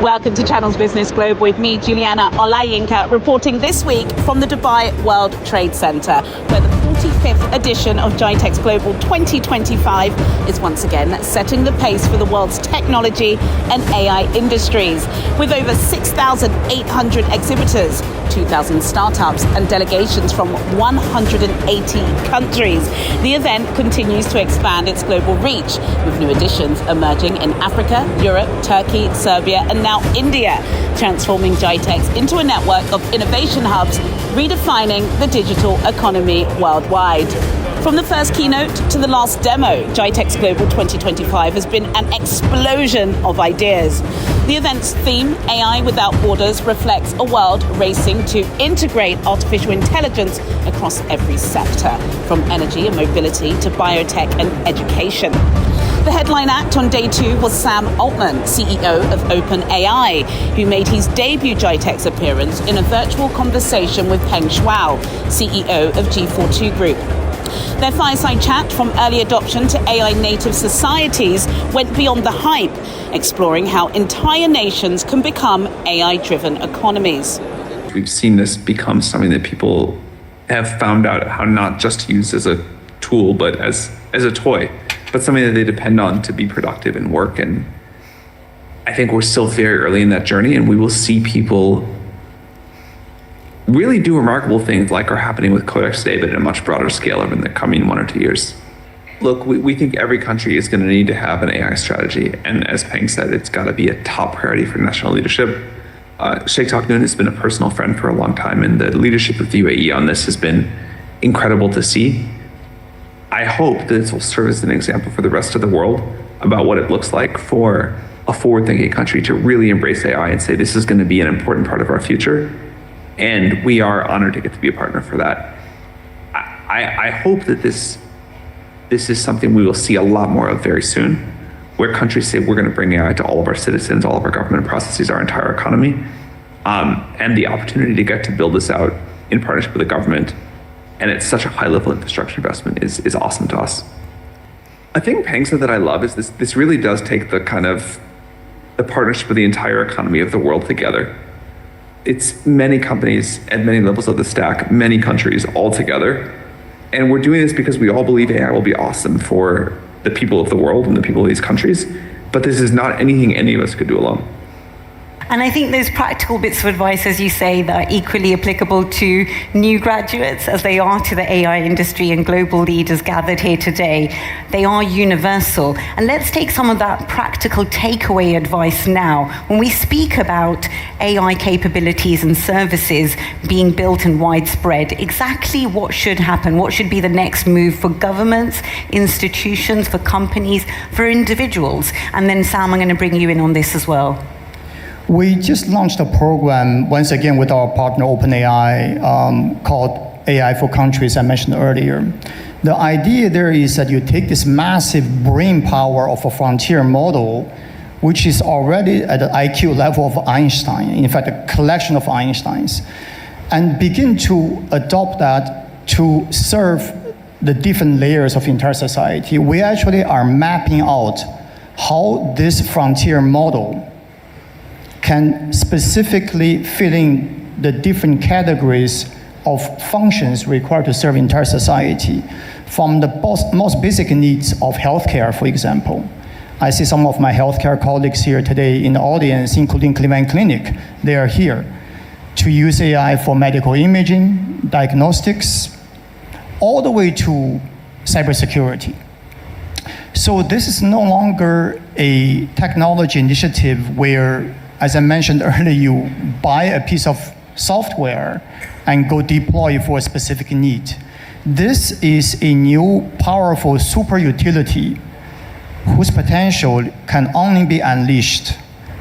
Welcome to Channel's Business Globe with me, Juliana Olayinka, reporting this week from the Dubai World Trade Center, where the 45th edition of GITEX Global 2025 is once again setting the pace for the world's technology and AI industries. With over 6,800 exhibitors, 2,000 startups and delegations from 180 countries, the event continues to expand its global reach, with new editions emerging in Africa, Europe, Turkey, Serbia and now India, transforming GITEX into a network of innovation hubs, redefining the digital economy worldwide. From the first keynote to the last demo, GITEX Global 2025 has been an explosion of ideas. The event's theme, AI Without Borders, reflects a world racing to integrate artificial intelligence across every sector, from energy and mobility to biotech and education. The headline act on day 2 was Sam Altman, CEO of OpenAI, who made his debut GITEX appearance in a virtual conversation with Peng Shuai, CEO of G42 Group. Their fireside chat, from early adoption to AI-native societies, went beyond the hype, exploring how entire nations can become AI-driven economies. We've seen this become something that people have found out how not just to use as a tool, but as a toy, but something that they depend on to be productive and work. And I think we're still very early in that journey, and we will see people really do remarkable things like are happening with Codex today, but at a much broader scale over the coming 1 or 2 years. Look, we think every country is going to need to have an AI strategy. And as Peng said, it's got to be a top priority for national leadership. Sheikh Noon has been a personal friend for a long time, and the leadership of the UAE on this has been incredible to see. I hope that this will serve as an example for the rest of the world about what it looks like for a forward-thinking country to really embrace AI and say this is going to be an important part of our future. And we are honored to get to be a partner for that. I hope that this is something we will see a lot more of very soon, where countries say we're going to bring AI to all of our citizens, all of our government processes, our entire economy, and the opportunity to get to build this out in partnership with the government. And it's such a high-level infrastructure investment is awesome to us. A thing Peng said that I love is this really does take the kind of the partnership of the entire economy of the world together. It's many companies at many levels of the stack, many countries all together. And we're doing this because we all believe AI will be awesome for the people of the world and the people of these countries. But this is not anything any of us could do alone. And I think those practical bits of advice, as you say, that are equally applicable to new graduates as they are to the AI industry and global leaders gathered here today. They are universal. And let's take some of that practical takeaway advice now. When we speak about AI capabilities and services being built and widespread, exactly what should happen? What should be the next move for governments, institutions, for companies, for individuals? And then Sam, I'm going to bring you in on this as well. We just launched a program, once again, with our partner OpenAI, called AI for Countries, I mentioned earlier. The idea there is that you take this massive brain power of a frontier model, which is already at the IQ level of Einstein, in fact, a collection of Einsteins, and begin to adopt that to serve the different layers of entire society. We actually are mapping out how this frontier model can specifically fill in the different categories of functions required to serve entire society, from the most basic needs of healthcare, for example. I see some of my healthcare colleagues here today in the audience, including Cleveland Clinic. They are here to use AI for medical imaging, diagnostics, all the way to cybersecurity. So this is no longer a technology initiative where, as I mentioned earlier, you buy a piece of software and go deploy for a specific need. This is a new, powerful super utility whose potential can only be unleashed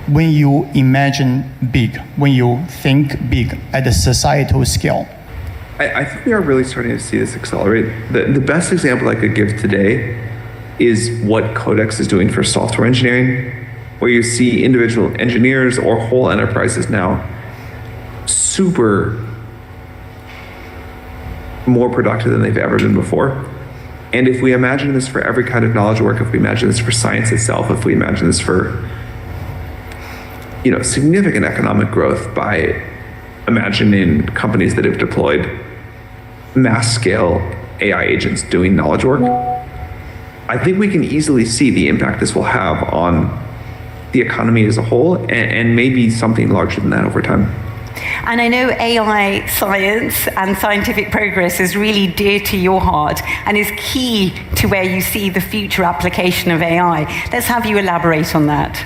when you imagine big, when you think big at a societal scale. I think we are really starting to see this accelerate. The best example I could give today is what Codex is doing for software engineering, where you see individual engineers or whole enterprises now super more productive than they've ever been before. And if we imagine this for every kind of knowledge work, if we imagine this for science itself, if we imagine this for significant economic growth by imagining companies that have deployed mass scale AI agents doing knowledge work. I think we can easily see the impact this will have on the economy as a whole, and maybe something larger than that over time. And I know AI science and scientific progress is really dear to your heart and is key to where you see the future application of AI. Let's have you elaborate on that.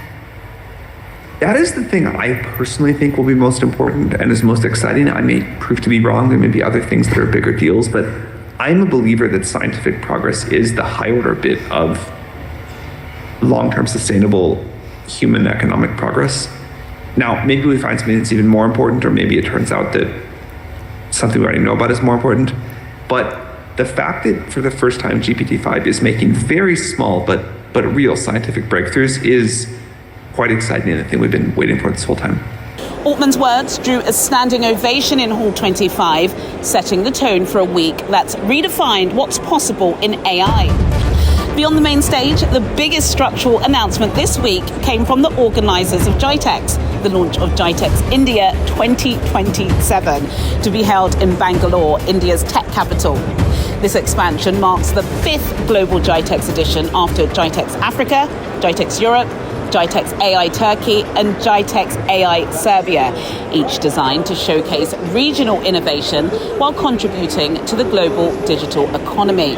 That is the thing I personally think will be most important and is most exciting. I may prove to be wrong. There may be other things that are bigger deals, but I'm a believer that scientific progress is the high order bit of long-term sustainable human economic progress. Now, maybe we find something that's even more important, or maybe it turns out that something we already know about is more important. But the fact that for the first time GPT-5 is making very small but real scientific breakthroughs is quite exciting, and the thing we've been waiting for this whole time. Altman's words drew a standing ovation in Hall 25, setting the tone for a week that's redefined what's possible in AI. Beyond the main stage, the biggest structural announcement this week came from the organisers of GITEX, the launch of GITEX India 2027, to be held in Bangalore, India's tech capital. This expansion marks the 5th global GITEX edition after GITEX Africa, GITEX Europe, GITEX AI Turkey and GITEX AI Serbia, each designed to showcase regional innovation while contributing to the global digital economy.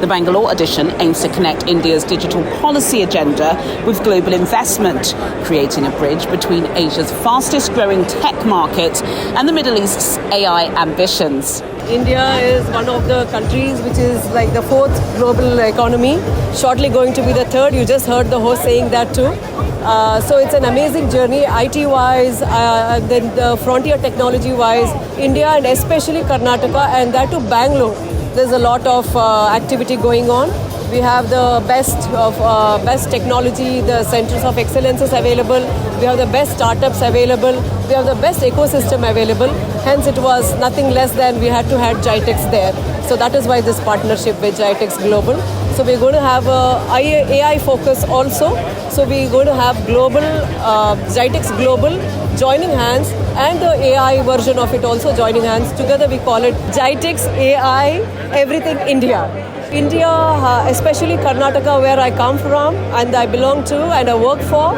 The Bangalore edition aims to connect India's digital policy agenda with global investment, creating a bridge between Asia's fastest growing tech market and the Middle East's AI ambitions. India is one of the countries which is like the 4th global economy, shortly going to be the 3rd. You just heard the host saying that too. So it's an amazing journey, IT-wise, then the frontier technology-wise, India and especially Karnataka, and that too Bangalore. There's a lot of activity going on. We have the best technology, the centers of excellences available. We have the best startups available. We have the best ecosystem available. Hence, it was nothing less than we had to have GITEX there. So that is why this partnership with GITEX Global. So we're going to have a AI focus also. So we're going to have global GITEX Global joining hands and the AI version of it also joining hands. Together we call it GITEX AI Everything India. India, especially Karnataka, where I come from and I belong to and I work for,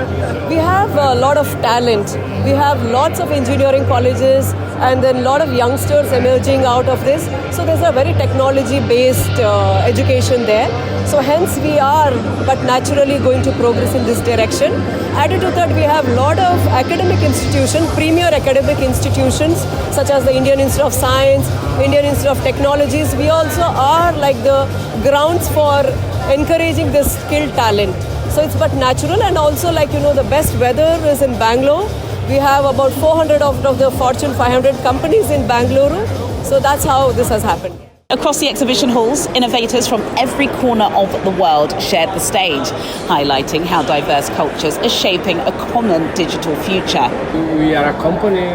we have a lot of talent. We have lots of engineering colleges and then a lot of youngsters emerging out of this. So there's a very technology-based education there. So hence we are, but naturally going to progress in this direction. Added to that, we have a lot of academic institutions, premier academic institutions, such as the Indian Institute of Science, Indian Institute of Technologies. We also are like the grounds for encouraging this skilled talent. So it's but natural, and also the best weather is in Bangalore. We have about 400 of the Fortune 500 companies in Bangalore. So that's how this has happened. Across the exhibition halls, innovators from every corner of the world shared the stage, highlighting how diverse cultures are shaping a common digital future. We are a company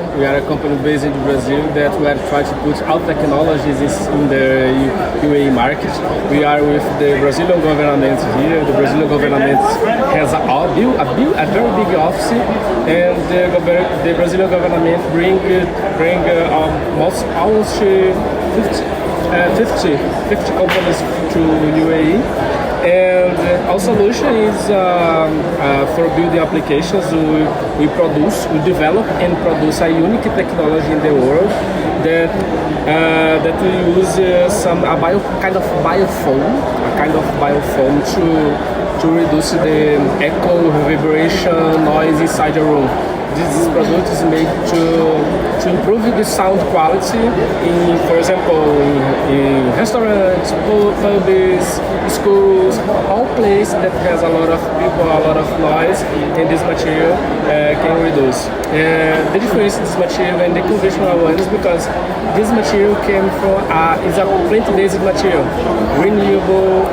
based in Brazil that we are trying to put our technologies in the UAE market. We are with the Brazilian government here. The Brazilian government has a very big office, and the Brazilian government bring almost 50 companies to UAE, and our solution is for building applications. We develop and produce a unique technology in the world that we use a kind of biofoam to reduce the echo, reverberation, noise inside the room. This product is made to improve the sound quality for example, in restaurants, pubs, schools, all places that has a lot of people, a lot of noise, and this material can reduce. The difference in this material and the conventional one is because this material came from is a plant-based material, renewable,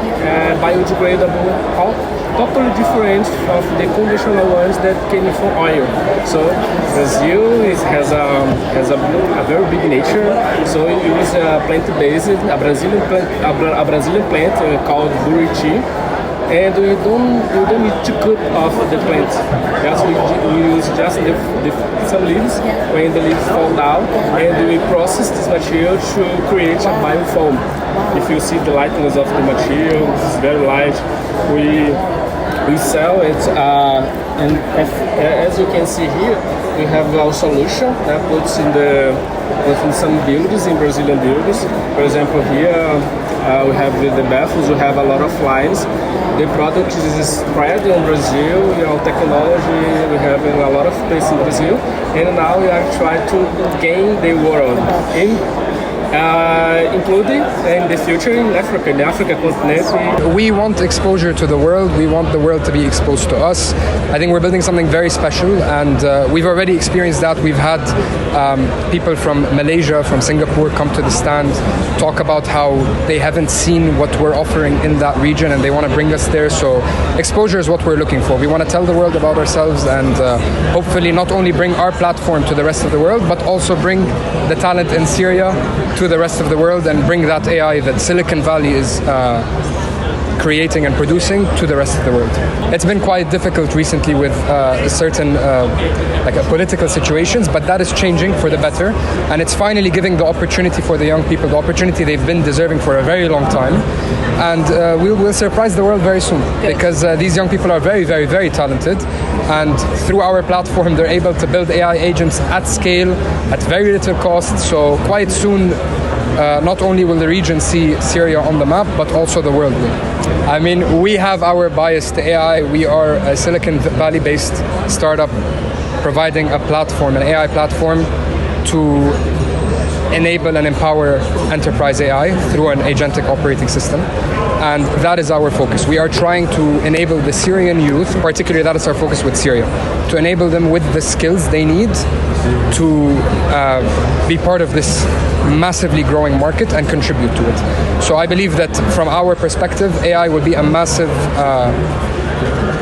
biodegradable, totally different of the conventional ones that came from oil. So Brazil has a very big nature. So we use plant-based, a Brazilian plant called buriti, and we don't need to cut off the plant. Just we use just some leaves when the leaves fall down, and we process this material to create a biofoam. If you see the lightness of the material, it's very light. We sell it, and as you can see here, we have our solution that puts in some buildings, in Brazilian buildings. For example, here we have the bathrooms. We have a lot of lines. The product is spread in Brazil. Our technology we have in a lot of places in Brazil, and now we are trying to gain the world including in the future in Africa, in the Africa continent. We want exposure to the world. We want the world to be exposed to us. I think we're building something very special, and we've already experienced that. We've had people from Malaysia, from Singapore come to the stand, talk about how they haven't seen what we're offering in that region, and they want to bring us there. So exposure is what we're looking for. We want to tell the world about ourselves, and hopefully not only bring our platform to the rest of the world, but also bring the talent in Syria to the rest of the world, and bring that AI that Silicon Valley is creating and producing to the rest of the world. It's been quite difficult recently with certain political situations, but that is changing for the better, and it's finally giving the opportunity for the young people, the opportunity they've been deserving for a very long time, and we'll surprise the world very soon, because these young people are very, very, very talented, and through our platform they're able to build AI agents at scale at very little cost. So quite soon, not only will the region see Syria on the map, but also the world will. I mean, we have our bias to AI. We are a Silicon Valley-based startup providing a platform, an AI platform, to enable and empower enterprise AI through an agentic operating system. And that is our focus. We are trying to enable the Syrian youth, particularly that is our focus with Syria, to enable them with the skills they need to be part of this massively growing market and contribute to it. So I believe that from our perspective, AI will be a massive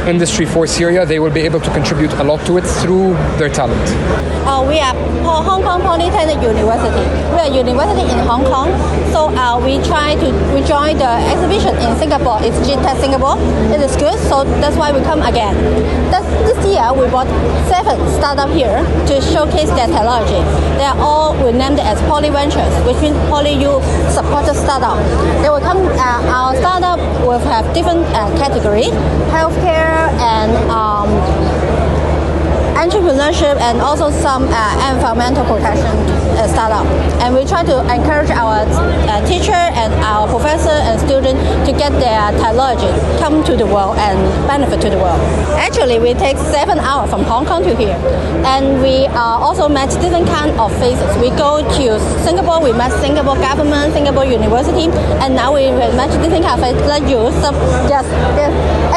industry for Syria. They will be able to contribute a lot to it through their talent. We are Hong Kong Polytechnic University. We are a university in Hong Kong. So we joined the exhibition in Singapore. It's GITEX Singapore. It is good. So that's why we come again. This year we brought 7 startups here to showcase their technology. They are all we named as Polyventures, which means PolyU supported startup. They will come. Our startup will have different categories: healthcare and entrepreneurship, and also some environmental protection startup. And we try to encourage our teacher and our professor and students to get their technology come to the world and benefit to the world. Actually, we take 7 hours from Hong Kong to here, and we also met different kind of faces. We go to Singapore, we met Singapore government, Singapore university, and now we met different kind of faces like you. Yes,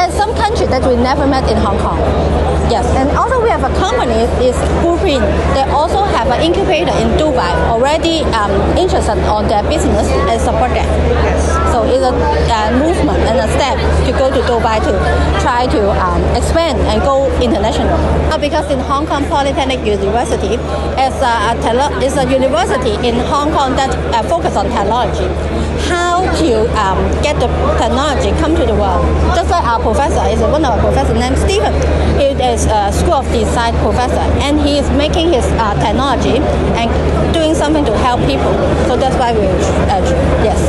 and some country that we never met in Hong Kong. Yes, and also we have a company is Blueprint. They also have an incubator in Dubai, already interested on their business and support them. So it's a movement and a step to go to Dubai to try to expand and go international. Because in Hong Kong Polytechnic University is a university in Hong Kong that focus on technology. How to get the technology come to the world. Just like our professor is one of our professors named Stephen. He is a School of Design professor, and he is making his technology and doing something to help people. So that's why we yes.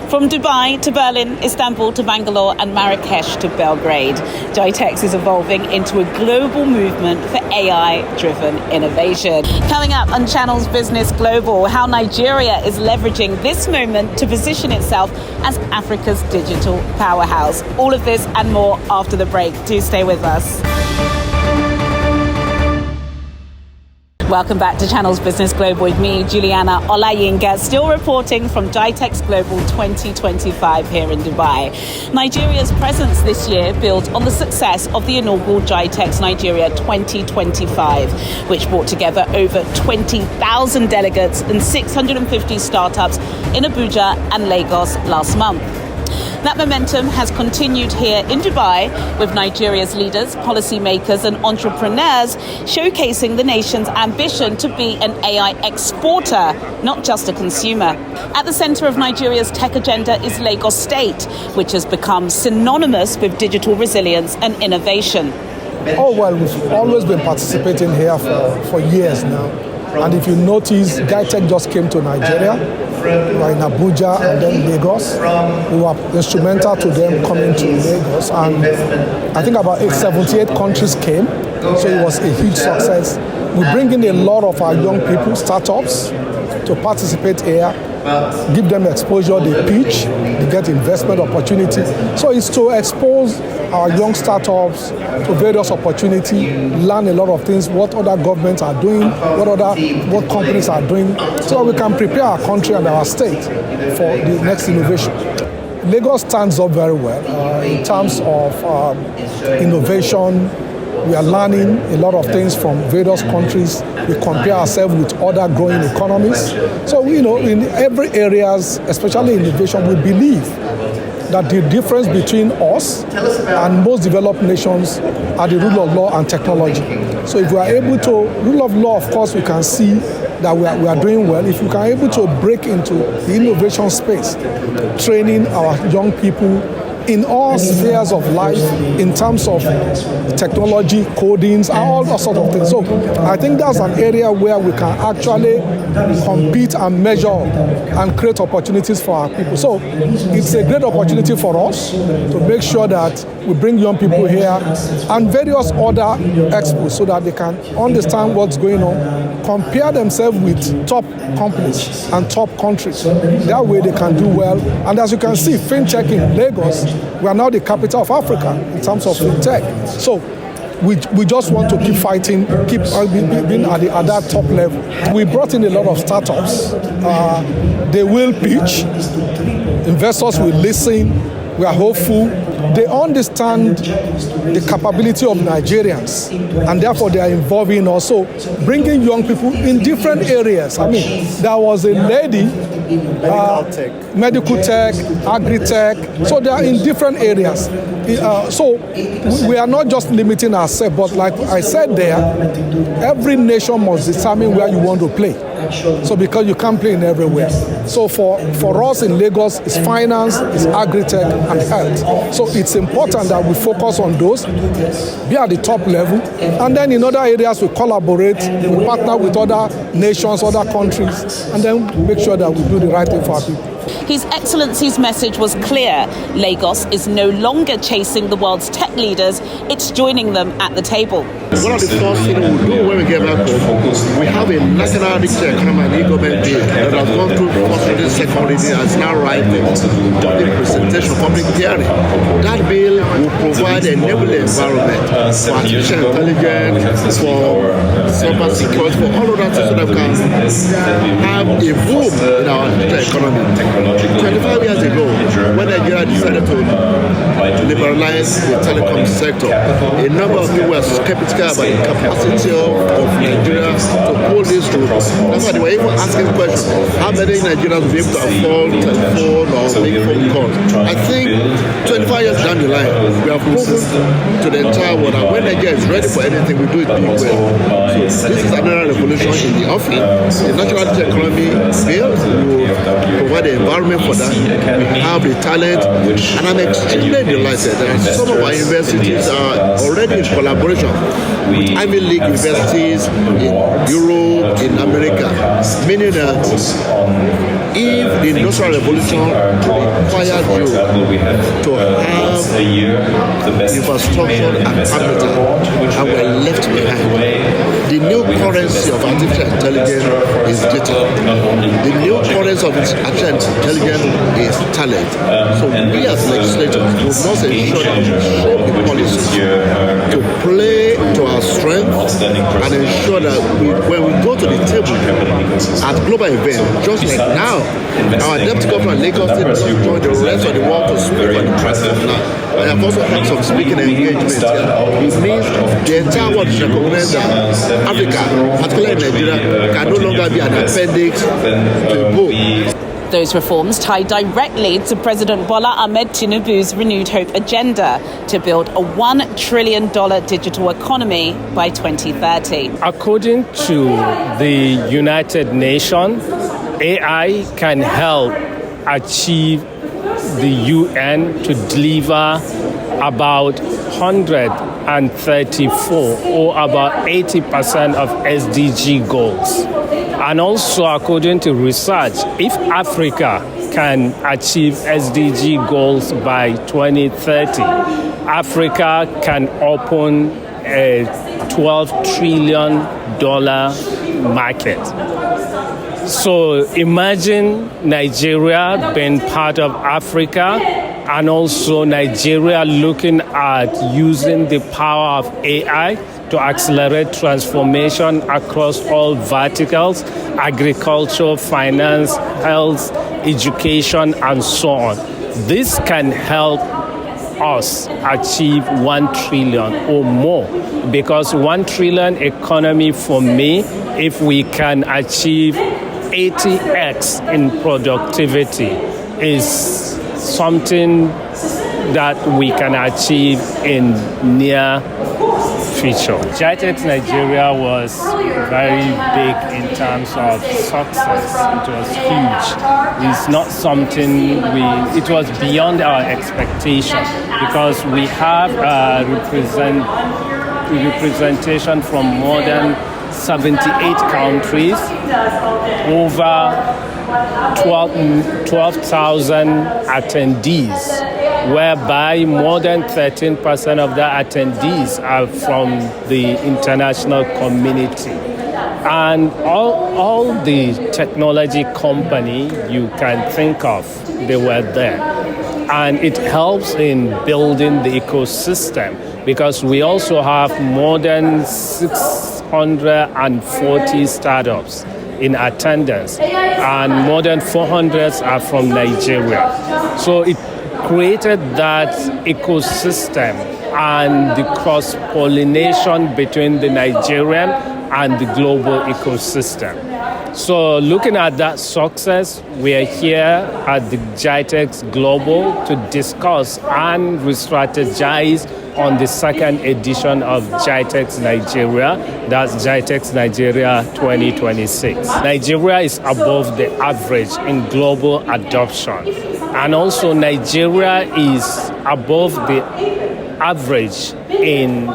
From Dubai to Berlin, Istanbul to Bangalore, and Marrakesh to Belgrade, GITEX is evolving into a global movement for AI-driven innovation. Coming up on Channel's Business Global, how Nigeria is leveraging this moment to position itself as Africa's digital powerhouse. All of this and more after the break. Do stay with us. Welcome back to Channel's Business Global with me, Juliana Olayinka, still reporting from GITEX Global 2025 here in Dubai. Nigeria's presence this year builds on the success of the inaugural GITEX Nigeria 2025, which brought together over 20,000 delegates and 650 startups in Abuja and Lagos last month. That momentum has continued here in Dubai with Nigeria's leaders, policymakers and entrepreneurs showcasing the nation's ambition to be an AI exporter, not just a consumer. At the centre of Nigeria's tech agenda is Lagos State, which has become synonymous with digital resilience and innovation. Oh, well, we've always been participating here for years now. And if you notice, GITEX just came to Nigeria. We were in Abuja and then Lagos. We were instrumental to them coming to Lagos. And I think about 78 countries came. So it was a huge success. We bring in a lot of our young people, startups, to participate here, give them exposure, they pitch, they get investment opportunity. So it's to expose our young startups to various opportunity, learn a lot of things, what other governments are doing, what companies are doing, so we can prepare our country and our state for the next innovation. Lagos stands up very well in terms of innovation. We are learning a lot of things from various countries. We compare ourselves with other growing economies. So, in every areas, especially innovation, we believe that the difference between us and most developed nations are the rule of law and technology. So if we are able to, rule of law, of course, we can see that we are doing well. If we can able to break into the innovation space, training our young people in all spheres of life, in terms of technology, codings, all that sort of things. So I think that's an area where we can actually compete and measure and create opportunities for our people. So it's a great opportunity for us to make sure that we bring young people here and various other experts so that they can understand what's going on, compare themselves with top companies and top countries. That way they can do well. And as you can see, fintech in Lagos, we are now the capital of Africa in terms of fintech. So we just want to keep fighting, keep being at that top level. We brought in a lot of startups. They will pitch. Investors will listen. We are hopeful. They understand the capability of Nigerians, and therefore they are involving also bringing young people in different areas. I mean, there was a lady, medical tech, agri-tech, so they are in different areas. So we are not just limiting ourselves, but like I said there, every nation must determine where you want to play. So because you can't play in everywhere. So for us in Lagos, it's finance, it's agri-tech and health. So it's important that we focus on those, be at the top level, and then in other areas we collaborate, we partner with other nations, other countries, and then make sure that we do the right thing for our people. His Excellency's message was clear. Lagos is no longer chasing the world's tech leaders, it's joining them at the table. One of the first things we do when we get back home, we have a national digital economy and e-government bill that has gone through first reading, second reading, and is now ripe for the presentation of public hearing. That bill will provide an enabling environment for artificial intelligence, for cyber security, for all of that so that we can have a boom in our digital economy. 25 years ago, when Nigeria decided to liberalize the telecom sector, a number of people were skeptical about the capacity of Nigeria to pull this through. That's why they were even asking questions, how many Nigerians will be able to afford telephone or make phone calls? I think 25 years down the line, we have proven to the entire world that when Nigeria is ready for anything, we do it big well. So this is another revolution in the offing. The national digital economy bill will provide the environment for that. We have the talent, and I'm extremely delighted that some of our universities are already in collaboration with Ivy League universities in Europe, in America, meaning that if the Industrial Revolution required you to have infrastructure and capital, and we're left behind. The new currency of artificial intelligence is data. The new currency of artificial intelligence is talent. So we as legislators must ensure that we shape the policies to play to our strength and ensure that when we go to the table at global events, just like now, our deputy governor Lagos State just joined the rest of the world to speak on the platform now. I have also had some speaking engagements here. It means the entire world should recognize that Africa, particularly Nigeria, can no longer be an appendix to a book. Those reforms tie directly to President Bola Ahmed Tinubu's renewed hope agenda to build a $1 trillion digital economy by 2030. According to the United Nations, AI can help achieve the UN to deliver about 134 or about 80% of SDG goals. And also, according to research, if Africa can achieve SDG goals by 2030, Africa can open a $12 trillion market. So imagine Nigeria being part of Africa, and also Nigeria looking at using the power of AI to accelerate transformation across all verticals: agriculture, finance, health, education, and so on. This can help us achieve 1 trillion or more, because 1 trillion economy for me, if we can achieve 80x in productivity, is something that we can achieve in near future. GITEX Nigeria was very big in terms of success. It was huge. It's not something it was beyond our expectation, because we have representation from more than 78 countries, over 12,000 attendees, whereby more than 13% of the attendees are from the international community. And all the technology company you can think of, they were there. And it helps in building the ecosystem, because we also have more than 640 startups in attendance, and more than 400 are from Nigeria. So it created that ecosystem and the cross-pollination between the Nigerian and the global ecosystem. So looking at that success, we are here at the GITEX Global to discuss and re-strategize on the second edition of GITEX Nigeria. That's GITEX Nigeria 2026. Nigeria is above the average in global adoption. And also Nigeria is above the average in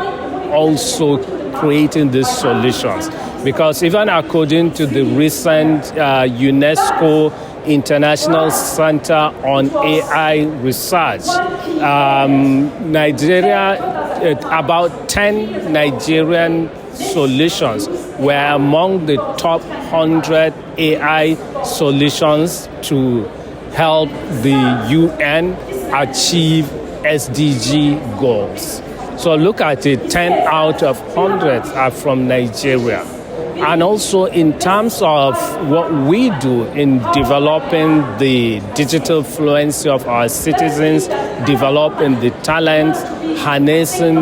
also creating these solutions. Because even according to the recent UNESCO International Center on AI Research, Nigeria, about 10 Nigerian solutions were among the top 100 AI solutions to help the UN achieve SDG goals. So look at it, 10 out of 100 are from Nigeria. And also in terms of what we do in developing the digital fluency of our citizens, developing the talent, harnessing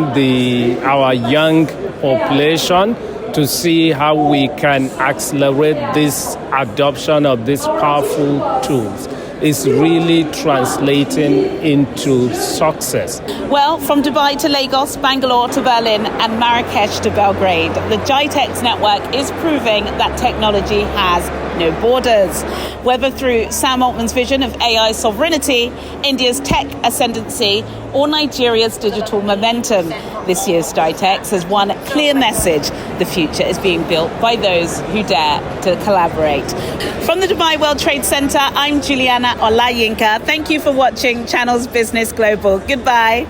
our young population to see how we can accelerate this adoption of these powerful tools, is really translating into success. Well, from Dubai to Lagos, Bangalore to Berlin, and Marrakesh to Belgrade, the GITEX network is proving that technology has no borders. Whether through Sam Altman's vision of AI sovereignty, India's tech ascendancy, or Nigeria's digital momentum, this year's GITEX has one clear message: the future is being built by those who dare to collaborate. From the Dubai World Trade Center, I'm Juliana Olayinka. Thank you for watching Channels Business Global. Goodbye.